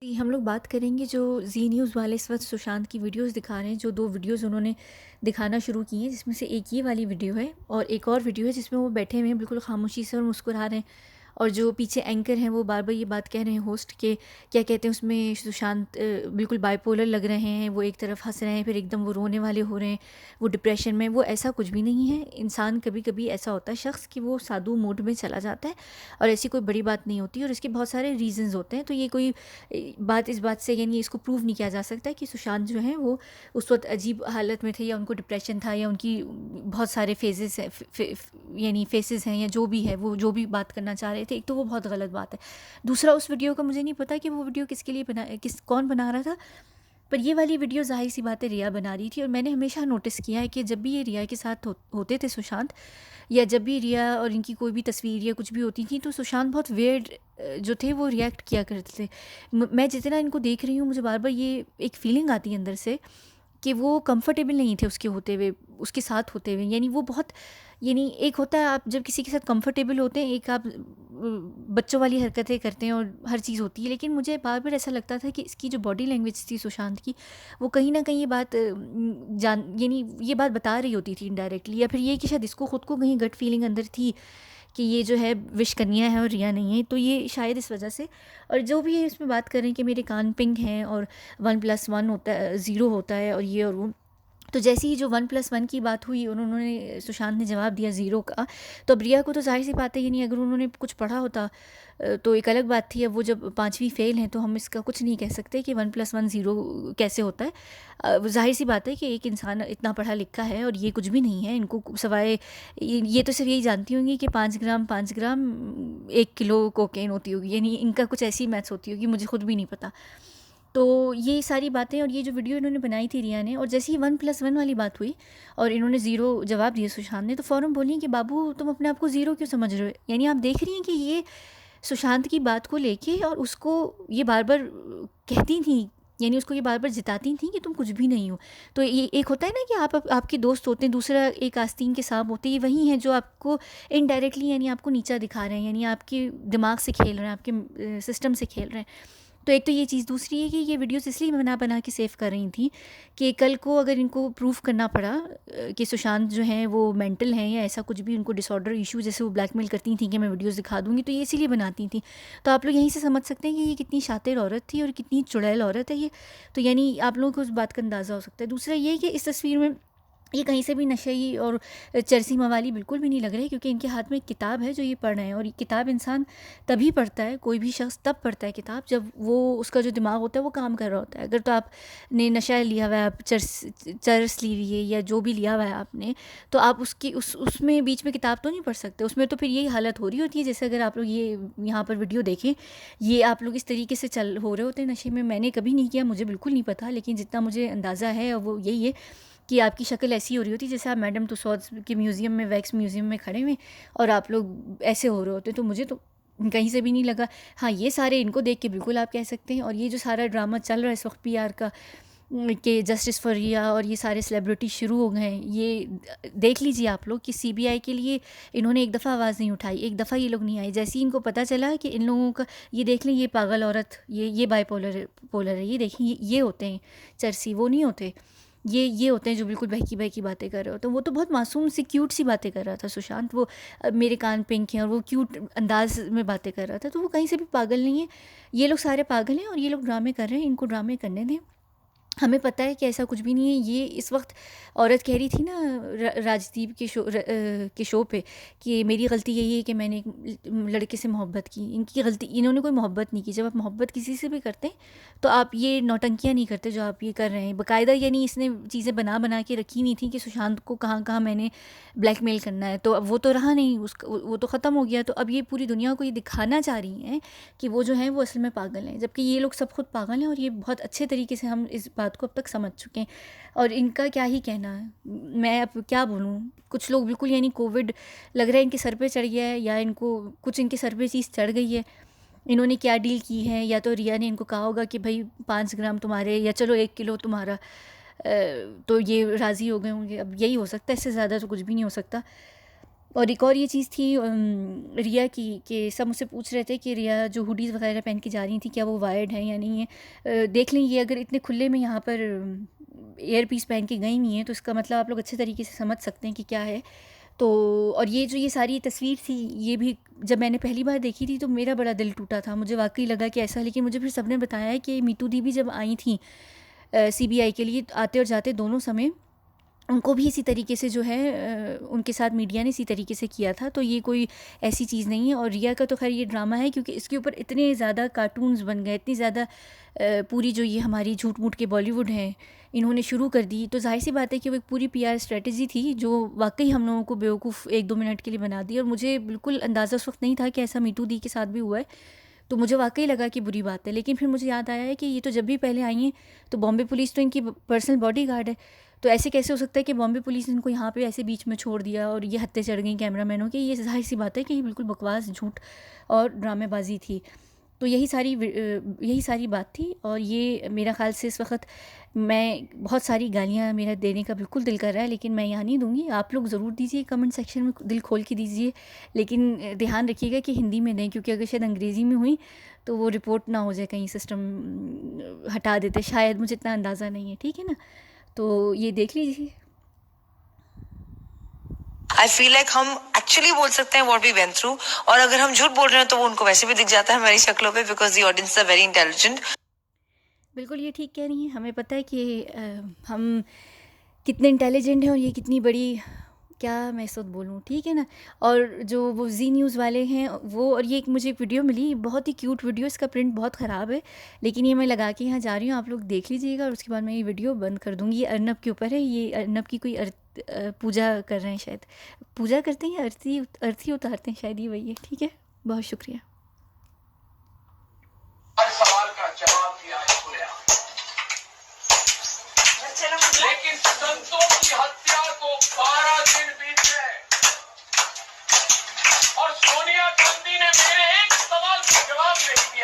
जी, हम लोग बात करेंगे जो ज़ी न्यूज़ वाले इस वक्त सुशांत की वीडियोस दिखा रहे हैं। जो दो वीडियोस उन्होंने दिखाना शुरू की हैं, जिसमें से एक ये वाली वीडियो है और एक और वीडियो है जिसमें वो बैठे हुए हैं बिल्कुल खामोशी से और मुस्कुरा रहे हैं। और जो पीछे एंकर हैं वो बार बार ये बात कह रहे हैं, होस्ट के क्या कहते हैं उसमें, सुशांत बिल्कुल बाइपोलर लग रहे हैं। वो एक तरफ हंस रहे हैं, फिर एकदम वो रोने वाले हो रहे हैं, वो डिप्रेशन में। वो ऐसा कुछ भी नहीं है। इंसान कभी कभी ऐसा होता है शख्स कि वो साधु मोड में चला जाता है और ऐसी कोई बड़ी बात नहीं होती और इसके बहुत सारे रीजंस होते हैं। तो ये कोई बात इस बात से, यानी इसको प्रूव नहीं किया जा सकता कि सुशांत जो हैं वो उस वक्त अजीब हालत में थे या उनको डिप्रेशन था या उनकी बहुत सारे फेजेस हैं, यानी फेसेस हैं या जो भी है, वो जो भी बात करना चाह रहे थे। एक तो वो बहुत गलत बात है। दूसरा, उस वीडियो का मुझे नहीं पता कि वो वीडियो किसके लिए बना, कौन बना रहा था। पर ये वाली वीडियो ज़ाहिर सी बात है रिया बना रही थी। और मैंने हमेशा नोटिस किया है कि जब भी ये रिया के साथ होते थे सुशांत, या जब भी रिया और इनकी कोई भी तस्वीर या कुछ भी होती थी, तो सुशांत बहुत वेयर्ड जो थे वो रिएक्ट किया करते थे। मैं जितना इनको देख रही हूँ, मुझे बार बार ये एक फीलिंग आती है अंदर से कि वो कंफर्टेबल नहीं थे उसके होते हुए, उसके साथ होते हुए। यानी वो बहुत, यानी एक होता है आप जब किसी के साथ कंफर्टेबल होते हैं, एक आप बच्चों वाली हरकतें करते हैं और हर चीज़ होती है। लेकिन मुझे बार बार ऐसा लगता था कि इसकी जो बॉडी लैंग्वेज थी सुशांत की, वो कहीं ना कहीं ये बात जान, यानी ये बात बता रही होती थी इनडायरेक्टली, या फिर ये कि शायद इसको खुद को कहीं गट फीलिंग अंदर थी कि ये जो है विश कन्या है और रिया नहीं है। तो ये शायद इस वजह से। और जो भी है इसमें बात करें कि मेरे कान पिंक हैं और 1+1 होता है, ज़ीरो होता है, और ये और वो। तो जैसे ही जो 1+1 की बात हुई, उन्होंने, सुशांत ने जवाब दिया ज़ीरो का। तो अब रिया को तो ज़ाहिर सी बात है, यानी अगर उन्होंने कुछ पढ़ा होता तो एक अलग बात थी। अब वो जब पाँचवीं फेल हैं तो हम इसका कुछ नहीं कह सकते कि 1+1 ज़ीरो कैसे होता है। ज़ाहिर सी बात है कि एक इंसान इतना पढ़ा लिखा है और ये कुछ भी नहीं है। इनको सवाए ये तो सिर्फ यही जानती होंगी कि 5 ग्राम 1 किलो कोकेन होती होगी, यानी इनका कुछ ऐसी मैथ्स होती होगी, मुझे खुद भी नहीं पता। तो ये सारी बातें और ये जो वीडियो इन्होंने बनाई थी रिया ने, और जैसे ही 1+1 वाली बात हुई और इन्होंने ज़ीरो जवाब दिया सुशांत ने, तो फ़ौरन बोली कि बाबू तुम अपने आप को ज़ीरो क्यों समझ रहे हो। यानी आप देख रही हैं कि ये सुशांत की बात को लेके और उसको ये बार बार कहती थी, यानी उसको ये बार बार जिताती थी कि तुम कुछ भी नहीं हो। तो ये एक होता है ना कि आपके दोस्त होते हैं, दूसरा एक आस्तीन के सांप होते हैं, ये वही हैं जो आपको इनडायरेक्टली, यानी आपको नीचा दिखा रहे हैं, यानी आपके दिमाग से खेल रहे हैं, आपके सिस्टम से खेल रहे हैं। तो एक तो ये चीज़। दूसरी है कि ये वीडियोस इसलिए बना बना के सेव कर रही थी कि कल को अगर इनको प्रूफ करना पड़ा कि सुशांत जो हैं वो मेंटल हैं या ऐसा कुछ भी उनको डिसऑर्डर इशू, जैसे वो ब्लैकमेल करती थी कि मैं वीडियोस दिखा दूंगी, तो ये इसीलिए बनाती थी। तो आप लोग यहीं से समझ सकते हैं कि ये कितनी शातिर औरत थी और कितनी चुड़ैल औरत है ये। तो यानी आप लोगों को उस बात का अंदाज़ा हो सकता है। दूसरा ये कि इस तस्वीर में ये कहीं से भी नशेई और चरसी मवाली बिल्कुल भी नहीं लग रहे, क्योंकि इनके हाथ में एक किताब है जो ये पढ़ रहे हैं। और ये किताब इंसान तभी पढ़ता है, कोई भी शख्स तब पढ़ता है किताब जब वो, उसका जो दिमाग होता है वो काम कर रहा होता है। अगर तो आपने नशा लिया हुआ है, आप चरस ली हुई है या जो भी लिया हुआ है आपने, तो आप उसकी उसमें बीच में किताब तो नहीं पढ़ सकते। उसमें तो फिर यही हालत हो रही होती है। जैसे अगर आप लोग ये यहाँ पर वीडियो देखें, ये आप लोग इस तरीके से चल हो रहे होते हैं नशे में। मैंने कभी नहीं किया, मुझे बिल्कुल नहीं पता, लेकिन जितना मुझे अंदाज़ा है वो यही है कि आपकी शक्ल ऐसी हो रही होती है जैसे आप मैडम तुसाड्स के म्यूज़ियम में, वैक्स म्यूज़ियम में खड़े हुए और आप लोग ऐसे हो रहे होते। तो मुझे तो कहीं से भी नहीं लगा। हाँ, ये सारे इनको देख के बिल्कुल आप कह सकते हैं। और ये जो सारा ड्रामा चल रहा है इस वक्त पीआर का, कि जस्टिस फॉर रिया और ये सारे सेलिब्रिटी शुरू हो गए हैं, ये देख लीजिए आप लोग कि सीबीआई के लिए इन्होंने एक दफ़ा आवाज़ नहीं उठाई, एक दफ़ा ये लोग नहीं आए। जैसे ही इनको पता चला कि इन लोगों का, ये देख लें, ये पागल औरत, ये बाइपोलर पोलर है, ये देखें, ये होते हैं चरसी, वो नहीं होते। ये होते हैं जो बिल्कुल बहकी बहकी बातें कर रहे होते हैं। वो तो बहुत मासूम सी क्यूट सी बातें कर रहा था सुशांत। वो मेरे कान पिंक हैं और वो क्यूट अंदाज में बातें कर रहा था। तो वो कहीं से भी पागल नहीं है। ये लोग सारे पागल हैं और ये लोग ड्रामे कर रहे हैं, इनको ड्रामे करने दें। हमें पता है कि ऐसा कुछ भी नहीं है। ये इस वक्त औरत कह रही थी ना राजदीप के शो पे कि मेरी गलती यही है कि मैंने एक लड़के से मोहब्बत की। इनकी गलती, इन्होंने कोई मोहब्बत नहीं की। जब आप मोहब्बत किसी से भी करते हैं तो आप ये नौटंकियाँ नहीं करते जो आप ये कर रहे हैं बाकायदा। यानी इसने चीज़ें बना बना के रखी नहीं थी कि सुशांत को कहाँ कहाँ मैंने ब्लैकमेल करना है। तो अब वो तो रहा नहीं, उसका वो तो ख़त्म हो गया। तो अब ये पूरी दुनिया को ये दिखाना चाह रही हैं कि वो जो हैं वो असल में पागल हैं, जबकि ये लोग सब खुद पागल हैं। और ये बहुत अच्छे तरीके से हम इस बात को अब तक समझ चुके हैं। और इनका क्या ही कहना है, मैं अब क्या बोलूँ। कुछ लोग बिल्कुल, यानी कोविड लग रहा है इनके सर पे चढ़ गया है, या इनको कुछ इनके सर पे चीज़ चढ़ गई है। इन्होंने क्या डील की है, या तो रिया ने इनको कहा होगा कि भाई 5 ग्राम तुम्हारे, या चलो 1 किलो तुम्हारा, तो ये राज़ी हो गए होंगे। अब यही हो सकता है, इससे ज़्यादा तो कुछ भी नहीं हो सकता। और एक और ये चीज़ थी रिया की, कि सब मुझसे पूछ रहे थे कि रिया जो हुडीज़ वगैरह पहन के जा रही थी क्या वो वायर्ड है या नहीं है। देख लें, ये अगर इतने खुले में यहाँ पर एयर पीस पहन के गई हुई हैं तो इसका मतलब आप लोग अच्छे तरीके से समझ सकते हैं कि क्या है। तो और ये जो ये सारी तस्वीर थी, ये भी जब मैंने पहली बार देखी थी तो मेरा बड़ा दिल टूटा था, मुझे वाकई लगा कि ऐसा। लेकिन मुझे फिर सबने बताया है कि मीतू दी भी जब आई थी सीबीआई के लिए, आते और जाते दोनों समय, उनको भी इसी तरीके से जो है उनके साथ मीडिया ने इसी तरीके से किया था। तो ये कोई ऐसी चीज़ नहीं है। और रिया का तो खैर ये ड्रामा है, क्योंकि इसके ऊपर इतने ज़्यादा कार्टून्स बन गए, इतनी ज़्यादा पूरी जो ये हमारी झूठ मूठ के बॉलीवुड हैं इन्होंने शुरू कर दी। तो जाहिर सी बात है कि वो एक पूरी पीआर स्ट्रेटजी थी जो वाकई हम लोगों को बेवकूफ़ 1-2 मिनट के लिए बना दी। और मुझे बिल्कुल अंदाज़ा उस वक्त नहीं था कि ऐसा मीतू दी के साथ भी हुआ है। तो मुझे वाकई लगा कि बुरी बात है। लेकिन फिर मुझे याद आया है कि ये तो जब भी पहले आई हैं तो बॉम्बे पुलिस तो इनकी पर्सनल बॉडीगार्ड है। तो ऐसे कैसे हो सकता है कि बॉम्बे पुलिस ने इनको यहाँ पे ऐसे बीच में छोड़ दिया और ये हत्या चढ़ गई कैमरामैनों की। ये जाहिर सी बात है कि ये बिल्कुल बकवास, झूठ और ड्रामेबाजी थी। तो यही सारी बात थी। और ये मेरा ख़्याल से इस वक्त मैं बहुत सारी गालियाँ मेरा देने का बिल्कुल दिल कर रहा है, लेकिन मैं यहाँ नहीं दूँगी। आप लोग ज़रूर दीजिए कमेंट सेक्शन में, दिल खोल के दीजिए। लेकिन ध्यान रखिएगा कि हिंदी में दें, क्योंकि अगर शायद अंग्रेज़ी में हुई तो वो रिपोर्ट ना हो जाए, कहीं सिस्टम हटा देते शायद, मुझे इतना अंदाज़ा नहीं है। ठीक है ना? तो ये देख लीजिए। आई फील लाइक हम एक्चुअली बोल सकते हैं व्हाट वी वेंट थ्रू, और अगर हम झूठ बोल रहे हैं तो वो उनको वैसे भी दिख जाता है हमारी शक्लों पे, because the audience are very intelligent. बिल्कुल ये ठीक कह रही हैं। हमें पता है कि हम कितने इंटेलिजेंट हैं और ये कितनी बड़ी, क्या मैं इस वक्त बोलूँ, ठीक है ना। और जो वो जी न्यूज़ वाले हैं वो, और ये मुझे एक वीडियो मिली, बहुत ही क्यूट वीडियो, इसका प्रिंट बहुत ख़राब है लेकिन ये मैं लगा के यहाँ जा रही हूँ, आप लोग देख लीजिएगा और उसके बाद मैं ये वीडियो बंद कर दूँगी। ये अर्नब के ऊपर है। ये अर्नब की कोई पूजा कर रहे हैं, शायद पूजा करते हैं, अर्थी उतारते हैं, शायद ये वही है। ठीक है, बहुत शुक्रिया। हर सवाल का जवाब दिया है खुलेआम, लेकिन संतों की हत्या को 12 दिन बीत गए और सोनिया गांधी ने मेरे एक सवाल का जवाब नहीं दिया।